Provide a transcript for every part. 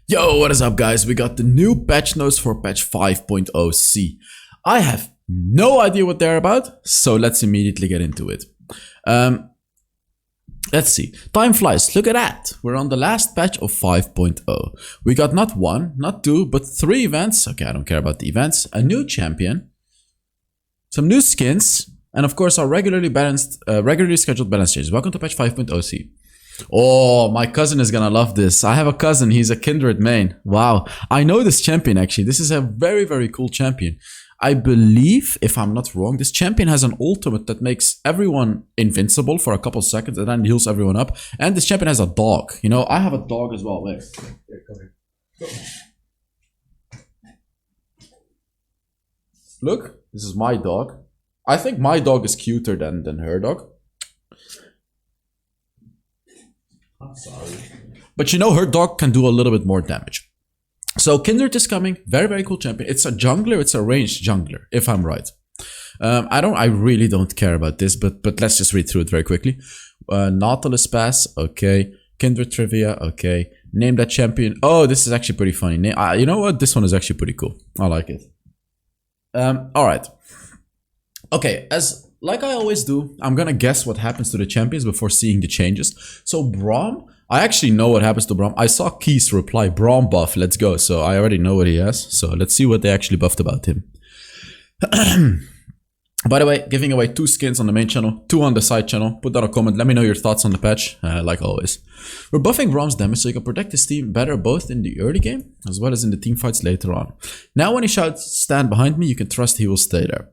Yo, what is up guys? We got the new patch notes for patch 5.0 C. I have no idea what they're about, so let's immediately get into it. Let's see. Time flies. Look at that. We're on the last patch of 5.0. We got not one, not two, but 3 events. Okay, I don't care about the events. A new champion, some new skins, and of course our regularly scheduled balance changes. Welcome to patch 5.0 C. Oh, my cousin is gonna love this. I have a cousin, he's a Kindred main. Wow. I know this champion actually. This is a very, very cool champion. I believe, if I'm not wrong, this champion has an ultimate that makes everyone invincible for a couple seconds and then heals everyone up. And this champion has a dog. You know, I have a dog as well. Wait. Here, come here. Look, this is my dog. I think my dog is cuter than her dog. I'm sorry. But you know, her dog can do a little bit more damage. So Kindred is coming. Very, very cool champion. It's a jungler. It's a ranged jungler, if I'm right. I really don't care about this, but let's just read through it very quickly. Nautilus pass. Okay. Kindred trivia. Okay. Name that champion. Oh, this is actually pretty funny. You know what? This one is actually pretty cool. I like it. All right. Okay. Like I always do, I'm gonna guess what happens to the champions before seeing the changes. So Braum, I actually know what happens to Bram. I saw Keys reply, Braum buff, let's go. So I already know what he has. So let's see what they actually buffed about him. By the way, giving away 2 skins on the main channel, 2 on the side channel. Put down a comment, let me know your thoughts on the patch, like always. We're buffing Braum's damage so you can protect his team better both in the early game as well as in the team fights later on. Now when he shouts, stand behind me, you can trust he will stay there.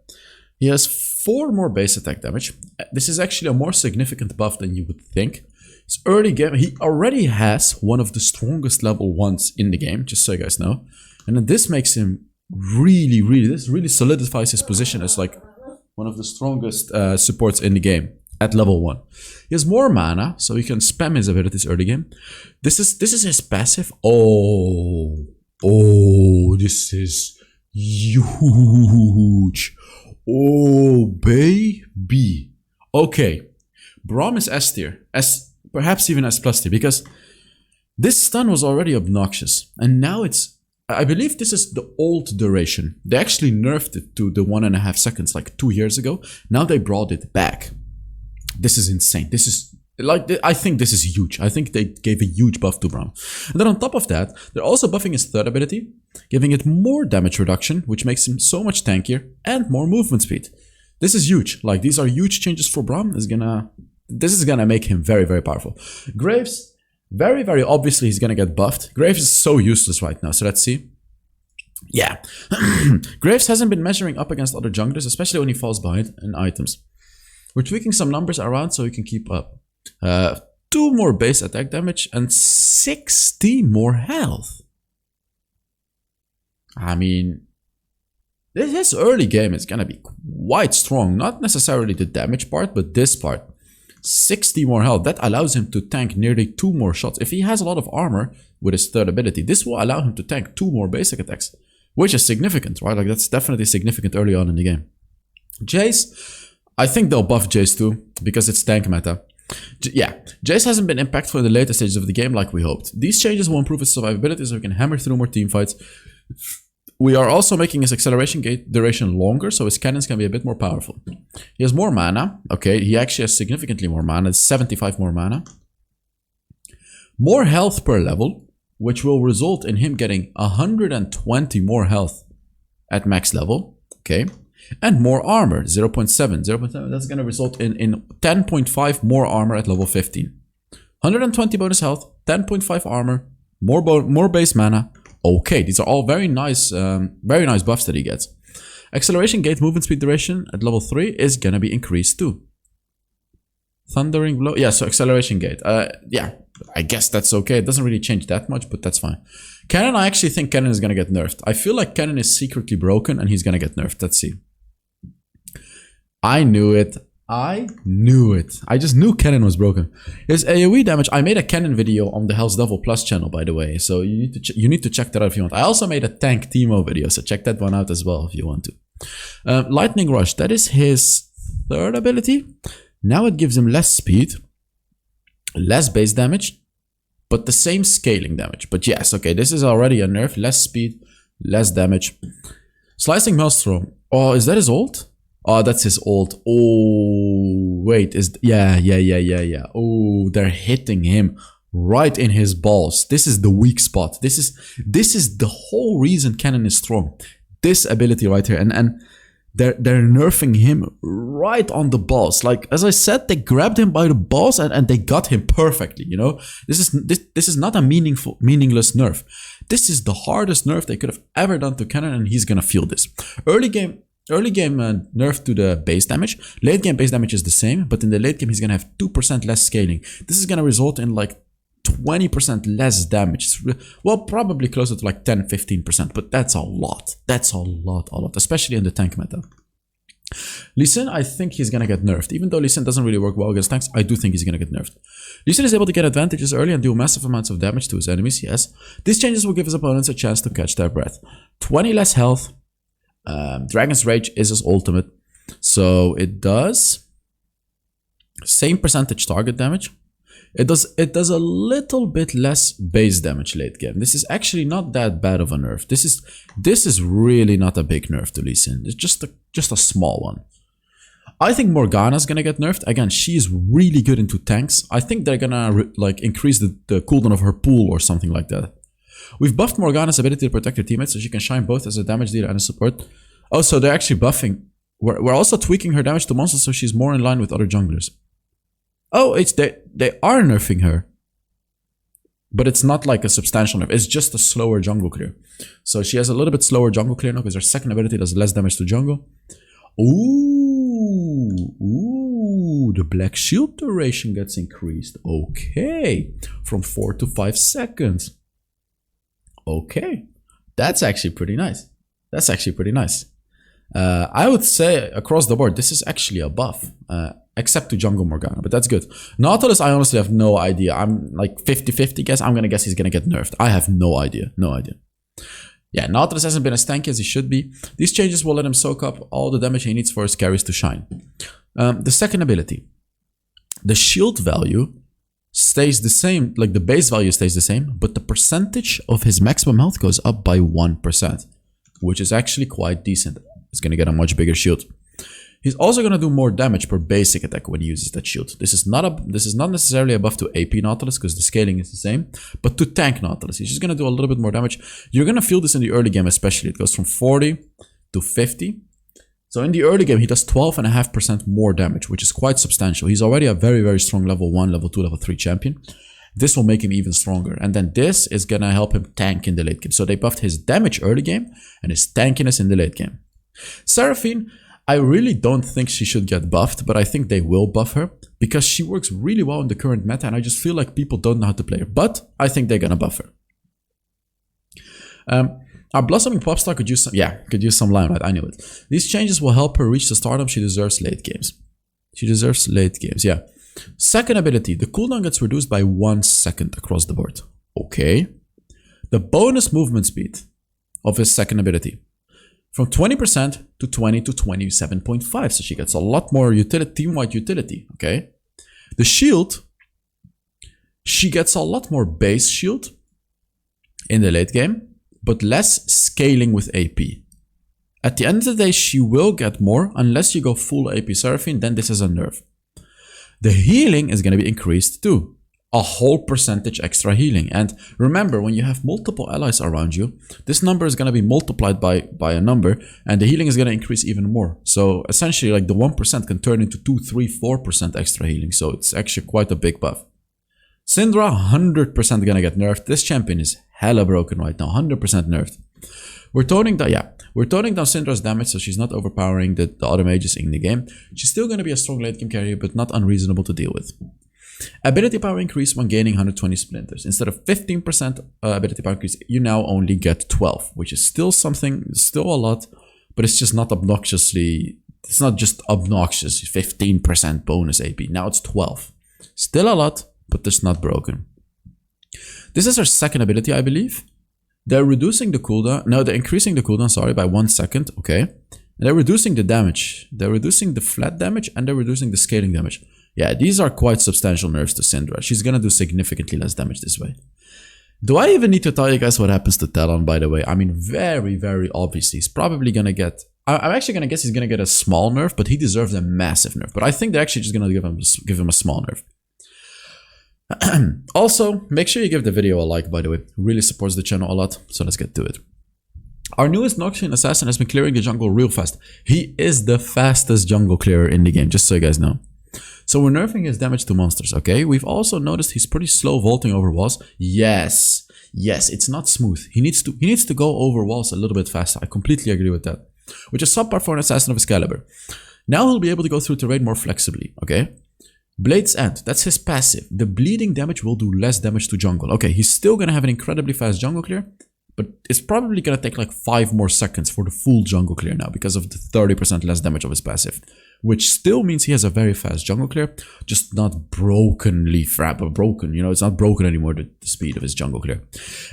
He has 4 more base attack damage. This is actually a more significant buff than you would think. His early game, he already has one of the strongest level 1s in the game, just so you guys know. And then this makes him this really solidifies his position as like one of the strongest supports in the game at level 1. He has more mana, so he can spam his abilities early game. This is his passive. Oh, this is huge. Oh, baby. Okay. Braum is S tier. Perhaps even S plus tier. Because this stun was already obnoxious. And now it's... I believe this is the old duration. They actually nerfed it to the 1.5 seconds like 2 years ago. Now they brought it back. This is insane. This is... I think this is huge. I think they gave a huge buff to Braum. And then on top of that, they're also buffing his third ability, giving it more damage reduction, which makes him so much tankier, and more movement speed. This is huge. Like, these are huge changes for Braum. This is gonna make him very, very powerful. Graves, very, very obviously he's gonna get buffed. Graves is so useless right now, so let's see. Yeah. Graves hasn't been measuring up against other junglers, especially when he falls behind in items. We're tweaking some numbers around so he can keep up. 2 more base attack damage and 60 more health. I mean, his early game is gonna be quite strong. Not necessarily the damage part, but this part. 60 more health. That allows him to tank nearly 2 more shots. If he has a lot of armor with his third ability, this will allow him to tank 2 more basic attacks, which is significant, right? Like, that's definitely significant early on in the game. Jace, I think they'll buff Jace too, because it's tank meta. Yeah, Jace hasn't been impactful in the later stages of the game like we hoped. These changes will improve his survivability so he can hammer through more team fights. We are also making his acceleration gate duration longer so his cannons can be a bit more powerful. He has more mana. Okay, he actually has significantly more mana. It's 75 more mana. More health per level, which will result in him getting 120 more health at max level. Okay. And more armor, 0.7. 0.7, that's going to result in 10.5 more armor at level 15. 120 bonus health, 10.5 armor, more base mana. Okay, these are all very nice buffs that he gets. Acceleration gate movement speed duration at level 3 is going to be increased too. Thundering blow. Yeah, so acceleration gate. Yeah, I guess that's okay. It doesn't really change that much, but that's fine. Canon, I actually think Canon is going to get nerfed. I feel like Canon is secretly broken and he's going to get nerfed. Let's see. I knew it. I just knew Canon was broken. His AoE damage. I made a Canon video on the HellsDevil Plus channel, by the way. So you need to check that out if you want. I also made a Tank Teemo video, so check that one out as well if you want to. Lightning Rush. That is his third ability. Now it gives him less speed, less base damage, but the same scaling damage. But yes, okay, this is already a nerf. Less speed, less damage. Slicing Maelstrom. Oh, is that his ult? Oh, that's his ult. Oh, wait, yeah. Oh, they're hitting him right in his balls. This is the weak spot. This is the whole reason Canon is strong. This ability right here, and they're nerfing him right on the balls. Like, as I said, they grabbed him by the balls and they got him perfectly, you know? This is not a meaningless nerf. This is the hardest nerf they could have ever done to Canon, and he's gonna feel this. Early game nerf to the base damage. Late game base damage is the same, but in the late game he's gonna have 2% less scaling. This is gonna result in like 20% less damage. Well, probably closer to like 10-15%, but that's a lot. That's a lot, especially in the tank meta. Lee Sin, I think he's gonna get nerfed. Even though Lee Sin doesn't really work well against tanks, I do think he's gonna get nerfed. Lee Sin is able to get advantages early and do massive amounts of damage to his enemies, yes. These changes will give his opponents a chance to catch their breath. 20 less health. Dragon's Rage is his ultimate. So it does same percentage target damage. It does a little bit less base damage late game. This is actually not that bad of a nerf. This is really not a big nerf to Lee Sin. It's just a small one. I think Morgana's gonna get nerfed. Again, she's really good into tanks. I think they're gonna like increase the cooldown of her pool or something like that. We've buffed Morgana's ability to protect her teammates so she can shine both as a damage dealer and a support. Oh, so they're actually buffing. We're also tweaking her damage to monsters so she's more in line with other junglers. Oh, they are nerfing her. But it's not like a substantial nerf. It's just a slower jungle clear. So she has a little bit slower jungle clear now because her second ability does less damage to jungle. Ooh, the black shield duration gets increased. Okay, from 4 to 5 seconds. Okay, that's actually pretty nice. I would say across the board, this is actually a buff. Except to Jungle Morgana, but that's good. Nautilus, I honestly have no idea. I'm like 50-50 guess. I'm gonna guess he's gonna get nerfed. I have no idea. Yeah, Nautilus hasn't been as tanky as he should be. These changes will let him soak up all the damage he needs for his carries to shine. The second ability. The shield value stays the same, like the base value stays the same, but the percentage of his maximum health goes up by 1%, which is actually quite decent. It's gonna get a much bigger shield. He's also going to do more damage per basic attack when he uses that shield. This is not necessarily a buff to AP Nautilus because the scaling is the same, but to tank Nautilus, he's just going to do a little bit more damage. You're going to feel this in the early game especially. It goes from 40 to 50. So in the early game, he does 12.5% more damage, which is quite substantial. He's already a very, very strong level 1, level 2, level 3 champion. This will make him even stronger. And then this is going to help him tank in the late game. So they buffed his damage early game and his tankiness in the late game. Seraphine, I really don't think she should get buffed, but I think they will buff her because she works really well in the current meta and I just feel like people don't know how to play her. But I think they're gonna buff her. Our blossoming popstar could use some limelight, I knew it. These changes will help her reach the stardom she deserves late games. Yeah. Second ability, the cooldown gets reduced by 1 second across the board. Okay. The bonus movement speed of his second ability. From 20% to 20 to 27.5. So she gets a lot more team-wide utility. Okay. The shield. She gets a lot more base shield in the late game, but less scaling with AP. At the end of the day, she will get more unless you go full AP Seraphine, then this is a nerf. The healing is going to be increased too. A whole percentage extra healing. And remember, when you have multiple allies around you, this number is going to be multiplied by a number, and the healing is going to increase even more. So essentially, like the 1% can turn into 2, 3, 4% extra healing. So it's actually quite a big buff. Syndra, 100% going to get nerfed. This champion is hella broken right now, 100% nerfed. We're toning down Syndra's damage so she's not overpowering the other mages in the game. She's still going to be a strong late game carrier, but not unreasonable to deal with. Ability power increase when gaining 120 splinters. Instead of 15% ability power increase, you now only get 12, which is still a lot, but it's just not it's not just obnoxious, 15% bonus AP. Now it's 12. Still a lot, but it's not broken. This is her second ability, I believe. They're reducing the cooldown. No, they're increasing the cooldown, sorry, by 1 second. Okay. And they're reducing the damage. They're reducing the flat damage and they're reducing the scaling damage. Yeah, these are quite substantial nerfs to Syndra. She's gonna do significantly less damage this way. Do I even need to tell you guys what happens to Talon, by the way? I mean, very, very obviously. He's probably gonna get... I'm actually gonna guess he's gonna get a small nerf, but he deserves a massive nerf. But I think they're actually just gonna give him a small nerf. Also, make sure you give the video a like, by the way. It really supports the channel a lot, so let's get to it. Our newest Noxin assassin has been clearing the jungle real fast. He is the fastest jungle clearer in the game, just so you guys know. So we're nerfing his damage to monsters, okay? We've also noticed he's pretty slow vaulting over walls. Yes, it's not smooth. He needs to go over walls a little bit faster. I completely agree with that. Which is subpar for an assassin of his caliber. Now he'll be able to go through terrain more flexibly, okay? Blade's End, that's his passive. The bleeding damage will do less damage to jungle. Okay, he's still gonna have an incredibly fast jungle clear, but it's probably gonna take like 5 more seconds for the full jungle clear now because of the 30% less damage of his passive. Which still means he has a very fast jungle clear, just not brokenly broken, you know, it's not broken anymore, the speed of his jungle clear.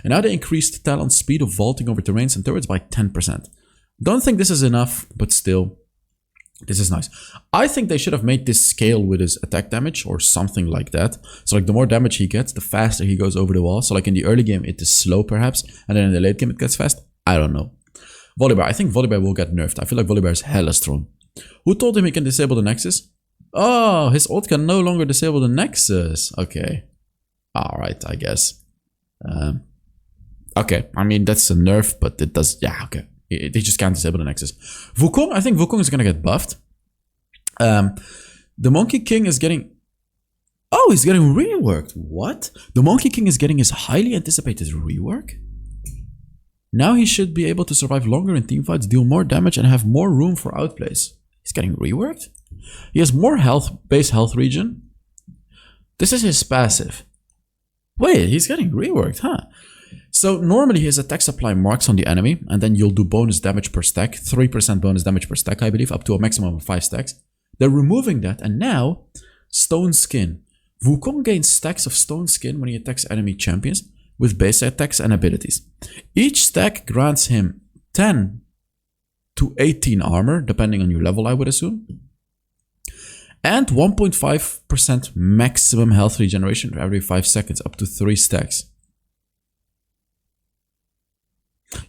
And now they increased Talon's speed of vaulting over terrains and turrets by 10%. Don't think this is enough, but still, this is nice. I think they should have made this scale with his attack damage or something like that. So like the more damage he gets, the faster he goes over the wall. So like in the early game, it is slow perhaps, and then in the late game, it gets fast. I don't know. Volibear, I think Volibear will get nerfed. I feel like Volibear is hella strong. Who told him he can disable the Nexus? Oh, his ult can no longer disable the Nexus. Okay. Alright, I guess. Okay, I mean, that's a nerf, but it does... Yeah, okay. He just can't disable the Nexus. Wukong, I think Wukong is gonna get buffed. The Monkey King is getting... Oh, he's getting reworked. What? The Monkey King is getting his highly anticipated rework? Now he should be able to survive longer in teamfights, deal more damage, and have more room for outplays. He's getting reworked? He has more base health regen. This is his passive. Wait, he's getting reworked, huh? So normally his attacks apply marks on the enemy, and then you'll do bonus damage per stack. 3% bonus damage per stack, I believe, up to a maximum of 5 stacks. They're removing that, and now, Stone Skin. Wukong gains stacks of Stone Skin when he attacks enemy champions with base attacks and abilities. Each stack grants him 10 to 18 armor, depending on your level, I would assume. And 1.5% maximum health regeneration for every 5 seconds, up to 3 stacks.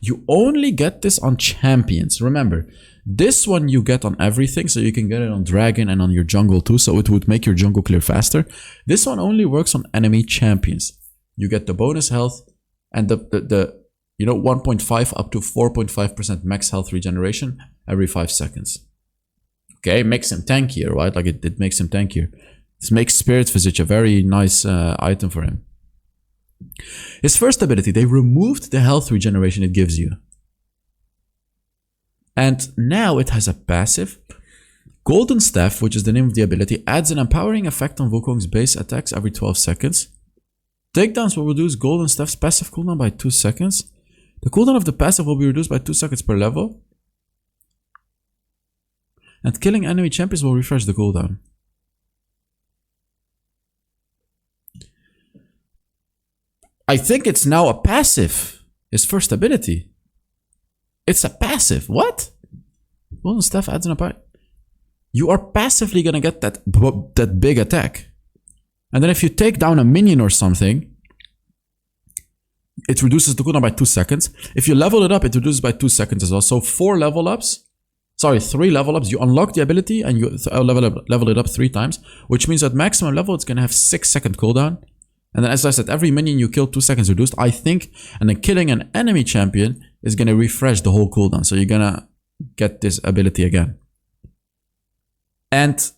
You only get this on champions. Remember, this one you get on everything, so you can get it on dragon and on your jungle too, so it would make your jungle clear faster. This one only works on enemy champions. You get the bonus health and the 1.5 up to 4.5% max health regeneration every 5 seconds. Okay, makes him tankier, right? Like it makes him tankier. This makes Spirit Visage a very nice item for him. His first ability, they removed the health regeneration it gives you. And now it has a passive. Golden Staff, which is the name of the ability, adds an empowering effect on Wukong's base attacks every 12 seconds. Takedowns will reduce Golden Staff's passive cooldown by 2 seconds. The cooldown of the passive will be reduced by 2 seconds per level. And killing enemy champions will refresh the cooldown. I think it's now a passive. His first ability. It's a passive. What? Golden Staff adds an empowering. You are passively gonna get that big attack. And then if you take down a minion or something, it reduces the cooldown by 2 seconds. If you level it up, it reduces by 2 seconds as well. So 3 level ups, you unlock the ability and you level it up 3 times, which means at maximum level, it's going to have 6-second cooldown. And then as I said, every minion you kill 2 seconds reduced, I think, and then killing an enemy champion is going to refresh the whole cooldown. So you're going to get this ability again. And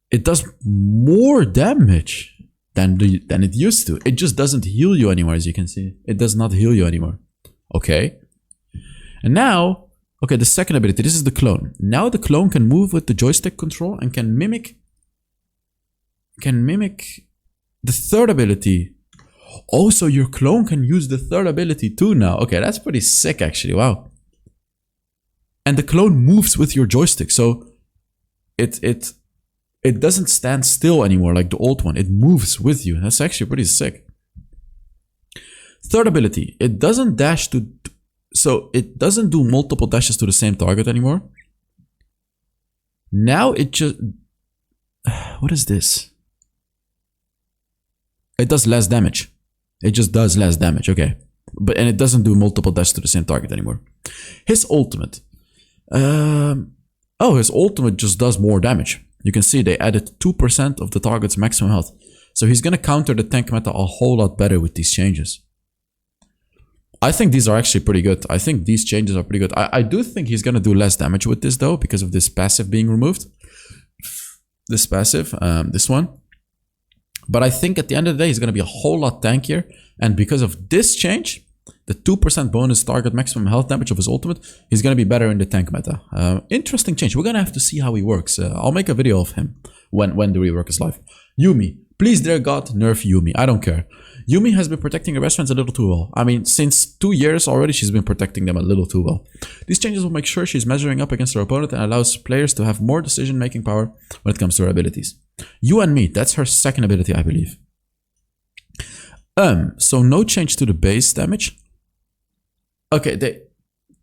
it does more damage than it used to. It just doesn't heal you anymore, as you can see. It does not heal you anymore. Okay. And now, okay, the second ability, this is the clone. Now the clone can move with the joystick control and can mimic the third ability. Oh, so your clone can use the third ability too now. Okay, that's pretty sick actually, wow. And the clone moves with your joystick, so it doesn't stand still anymore like the old one. It moves with you. That's actually pretty sick. Third ability. It doesn't dash to... So it doesn't do multiple dashes to the same target anymore. Now it just... What is this? It does less damage. It just does less damage, okay. And it doesn't do multiple dashes to the same target anymore. His ultimate. His ultimate just does more damage. You can see they added 2% of the target's maximum health. So he's gonna counter the tank meta a whole lot better with these changes. I think these are actually pretty good. I think these changes are pretty good. I do think he's gonna do less damage with this though, because of this passive being removed. This passive, this one. But I think at the end of the day, he's gonna be a whole lot tankier. And because of this change, the 2% bonus target maximum health damage of his ultimate, he's gonna be better in the tank meta. Interesting change. We're gonna have to see how he works. I'll make a video of him when the rework is live. Yumi. Please, dear God, nerf Yumi. I don't care. Yumi has been protecting her best friends a little too well. I mean, since 2 years already, she's been protecting them a little too well. These changes will make sure she's measuring up against her opponent and allows players to have more decision-making power when it comes to her abilities. You and me, that's her second ability, I believe. So no change to the base damage. Okay,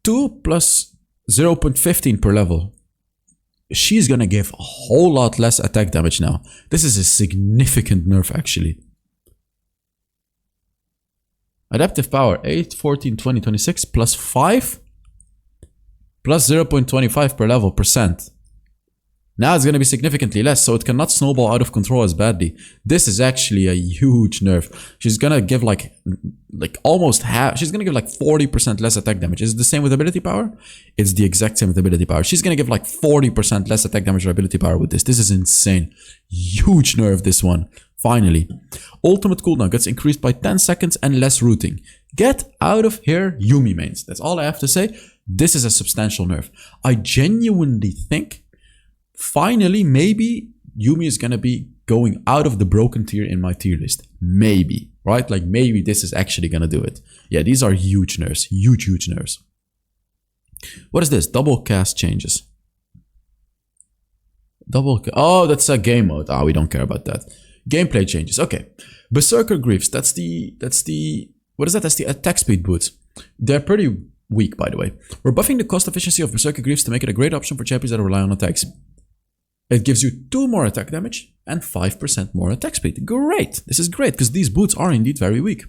2 plus 0.15 per level. She's gonna give a whole lot less attack damage now. This is a significant nerf, actually. Adaptive power 8, 14, 20, 26 plus 5 plus 0.25 per level percent. Now it's going to be significantly less, so it cannot snowball out of control as badly. This is actually a huge nerf. She's going to give like almost half. She's going to give like 40% less attack damage. Is it the same with ability power? It's the exact same with ability power. She's going to give like 40% less attack damage or ability power with this. This is insane. Huge nerf, this one. Finally. Ultimate cooldown gets increased by 10 seconds and less rooting. Get out of here, Yumi mains. That's all I have to say. This is a substantial nerf. I genuinely think finally, maybe Yumi is gonna be going out of the broken tier in my tier list. Maybe, right? Like maybe this is actually gonna do it. Yeah, these are huge nerfs. Huge, huge nerfs. What is this? Double cast changes. Oh, that's a game mode. Ah, we don't care about that. Gameplay changes. Okay. Berserker Greaves. That's the what is that? That's the attack speed boots. They're pretty weak, by the way. We're buffing the cost efficiency of Berserker Greaves to make it a great option for champions that rely on attacks. It gives you 2 more attack damage and 5% more attack speed. Great! This is great, because these boots are indeed very weak.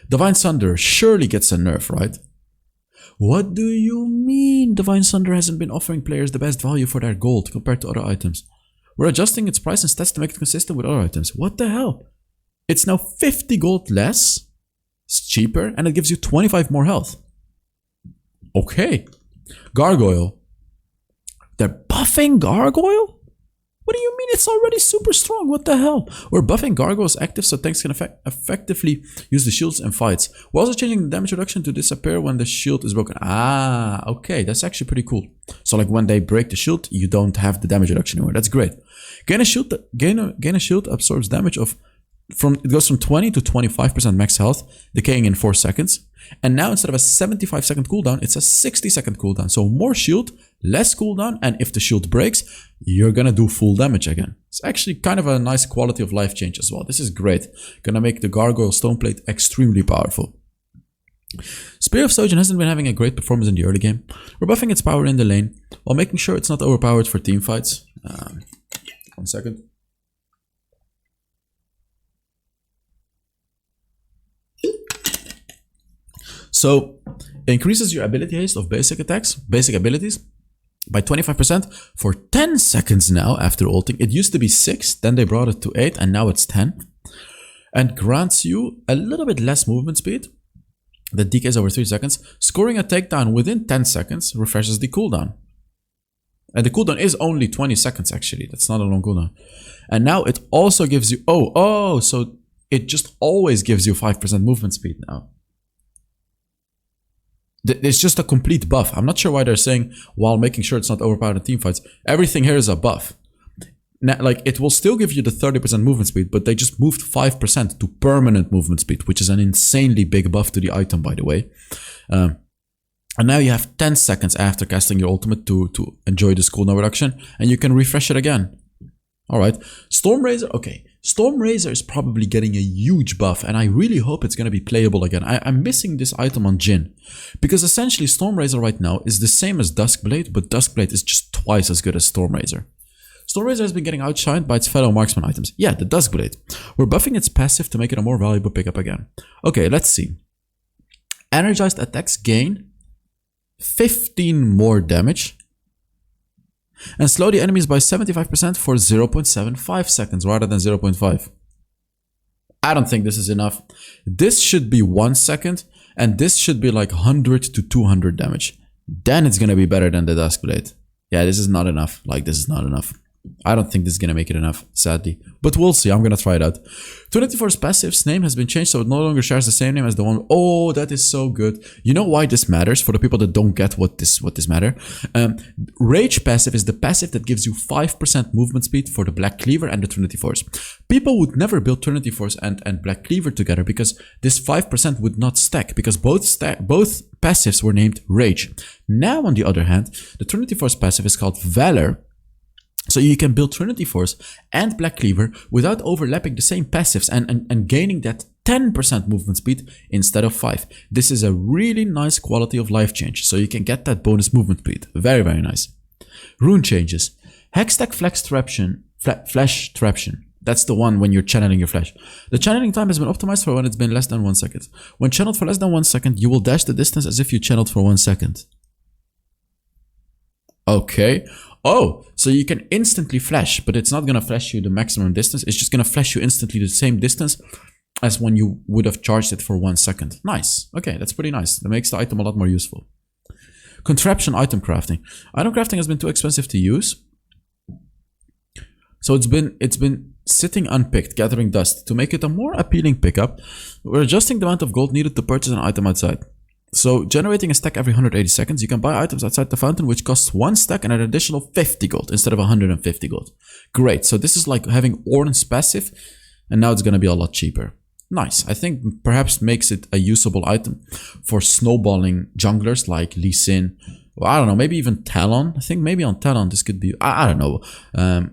Divine Sunder surely gets a nerf, right? What do you mean Divine Sunder hasn't been offering players the best value for their gold compared to other items? We're adjusting its price and stats to make it consistent with other items. What the hell? It's now 50 gold less, it's cheaper, and it gives you 25 more health. Okay. Gargoyle. They're buffing Gargoyle? What do you mean? It's already super strong. What the hell? We're buffing Gargoyle's active so tanks can effectively use the shields in fights. We're also changing the damage reduction to disappear when the shield is broken. Ah, okay. That's actually pretty cool. So like when they break the shield, you don't have the damage reduction anymore. That's great. Gain a shield absorbs damage of it goes from 20 to 25% max health, decaying in 4 seconds. And now instead of a 75-second cooldown, it's a 60-second cooldown. So more shield, less cooldown, and if the shield breaks, you're gonna do full damage again. It's actually kind of a nice quality of life change as well. This is great. Gonna make the Gargoyle Stoneplate extremely powerful. Spear of Sojin hasn't been having a great performance in the early game. We're buffing its power in the lane, while making sure it's not overpowered for team fights. 1 second. So, it increases your ability haste of basic attacks, basic abilities, by 25% for 10 seconds now after ulting. It used to be 6, then they brought it to 8, and now it's 10. And grants you a little bit less movement speed that decays over 3 seconds. Scoring a takedown within 10 seconds refreshes the cooldown. And the cooldown is only 20 seconds actually. That's not a long cooldown. And now it also gives you... so it just always gives you 5% movement speed now. It's just a complete buff. I'm not sure why they're saying while making sure it's not overpowered in team fights. Everything here is a buff. Now, like, it will still give you the 30% movement speed, but they just moved 5% to permanent movement speed, which is an insanely big buff to the item, by the way. And now you have 10 seconds after casting your ultimate to enjoy this cooldown reduction, and you can refresh it again. Alright, Storm Razor, okay. Storm Razor is probably getting a huge buff, and I really hope it's going to be playable again. I'm missing this item on Jhin, because essentially Storm Razor right now is the same as Duskblade, but Duskblade is just twice as good as Storm Razor. Stormrazor has been getting outshined by its fellow marksman items. Yeah, the Duskblade. We're buffing its passive to make it a more valuable pickup again. Okay, let's see. Energized attacks gain 15 more damage. And slow the enemies by 75% for 0.75 seconds rather than 0.5. I don't think this is enough. This should be 1 second, and this should be like 100 to 200 damage. Then it's gonna be better than the Duskblade. Yeah, this is not enough. Like, this is not enough. I don't think this is gonna make it enough, sadly. But we'll see. I'm gonna try it out. 24's passive's name has been changed, so it no longer shares the same name as the one. Oh, that is so good. You know why this matters? For the people that don't get what this matter. Rage passive is the passive that gives you 5% movement speed for the Black Cleaver and the Trinity Force. People would never build Trinity Force and Black Cleaver together because this 5% would not stack, because both passives were named Rage. Now, on the other hand, the Trinity Force passive is called Valor. So you can build Trinity Force and Black Cleaver without overlapping the same passives and gaining that 10% movement speed instead of 5. This is a really nice quality of life change, so you can get that bonus movement speed. Very, very nice. Rune changes. Hextech Flesh Traption. That's the one when you're channeling your flesh. The channeling time has been optimized for when it's been less than 1 second. When channeled for less than 1 second, you will dash the distance as if you channeled for 1 second. Okay. Oh, so you can instantly flash, but it's not gonna flash you the maximum distance. It's just gonna flash you instantly the same distance as when you would have charged it for 1 second. Nice. Okay, that's pretty nice. That makes the item a lot more useful. Contraption item crafting. Item crafting has been too expensive to use. So it's been sitting unpicked, gathering dust. To make it a more appealing pickup, we're adjusting the amount of gold needed to purchase an item outside. So, generating a stack every 180 seconds, you can buy items outside the fountain which costs 1 stack and an additional 50 gold instead of 150 gold. Great, so this is like having Ornn's passive, and now it's going to be a lot cheaper. Nice, I think perhaps makes it a usable item for snowballing junglers like Lee Sin, or I don't know, maybe even Talon. I think maybe on Talon this could be, I don't know.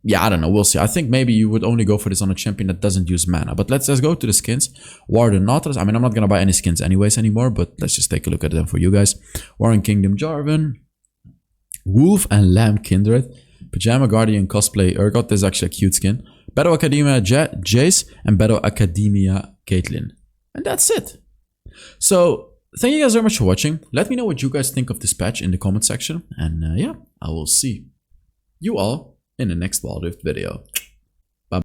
Yeah, I don't know. We'll see. I think maybe you would only go for this on a champion that doesn't use mana. But let's go to the skins. Warden Nautilus. I mean, I'm not going to buy any skins anyways anymore, but let's just take a look at them for you guys. Warren Kingdom Jarvan. Wolf and Lamb Kindred. Pajama Guardian Cosplay Urgot. This is actually a cute skin. Battle Academia Jace and Battle Academia Caitlyn. And that's it. So, thank you guys very much for watching. Let me know what you guys think of this patch in the comment section. And yeah, I will see you all in the next Wild Rift video.